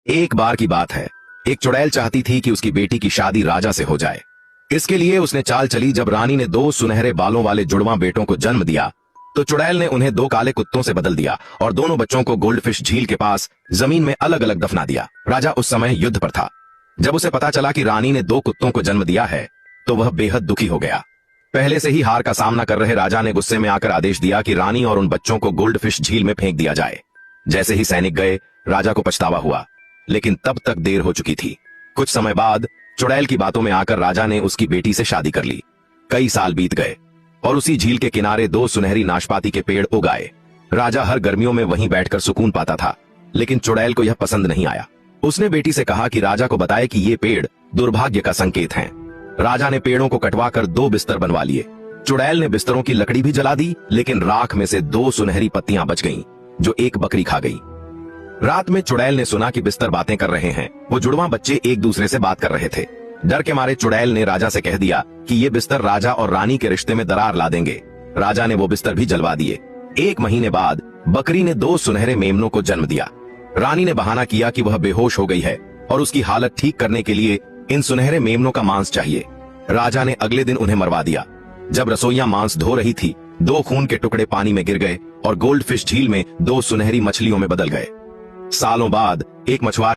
एक बार की बात है, एक चुड़ैल चाहती थी कि उसकी बेटी की शादी राजा से हो जाए। इसके लिए उसने चाल चली। जब रानी ने दो सुनहरे बालों वाले जुड़वा बेटों को जन्म दिया तो चुड़ैल ने उन्हें दो काले कुत्तों से बदल दिया और दोनों बच्चों को गोल्डफिश झील के पास जमीन में अलग अलग दफना दिया। राजा उस समय युद्ध पर था। जब उसे पता चला कि रानी ने दो कुत्तों को जन्म दिया है तो वह बेहद दुखी हो गया। पहले से ही हार का सामना कर रहे राजा ने गुस्से में आकर आदेश दिया कि रानी और उन बच्चों को गोल्डफिश झील में फेंक दिया जाए। जैसे ही सैनिक गए, राजा को पछतावा हुआ, लेकिन तब तक देर हो चुकी थी। कुछ समय बाद चुड़ैल की बातों में आकर राजा ने उसकी बेटी से शादी कर ली। कई साल बीत गए और उसी झील के किनारे दो सुनहरी नाशपाती के पेड़ उगाए। राजा हर गर्मियों में वहीं बैठकर सुकून पाता था, लेकिन चुड़ैल को यह पसंद नहीं आया। उसने बेटी से कहा कि राजा को बताए कि ये पेड़ दुर्भाग्य का संकेत हैं। राजा ने पेड़ों को कटवाकर दो बिस्तर बनवा लिए। चुड़ैल ने बिस्तरों की लकड़ी भी जला दी, लेकिन राख में से दो सुनहरी पत्तियां बच गईं, जो एक बकरी खा गई। रात में चुड़ैल ने सुना कि बिस्तर बातें कर रहे हैं। वो जुड़वा बच्चे एक दूसरे से बात कर रहे थे। डर के मारे चुड़ैल ने राजा से कह दिया कि ये बिस्तर राजा और रानी के रिश्ते में दरार ला देंगे। राजा ने वो बिस्तर भी जलवा दिए। एक महीने बाद बकरी ने दो सुनहरे मेमनों को जन्म दिया। रानी ने बहाना किया कि वह बेहोश हो गई है और उसकी हालत ठीक करने के लिए इन सुनहरे मेमनों का मांस चाहिए। राजा ने अगले दिन उन्हें मरवा दिया। जब रसोइया मांस धो रही थी, दो खून के टुकड़े पानी में गिर गए और गोल्डफिश झील में दो सुनहरी मछलियों में बदल गए। सालों बाद एक मछुआरा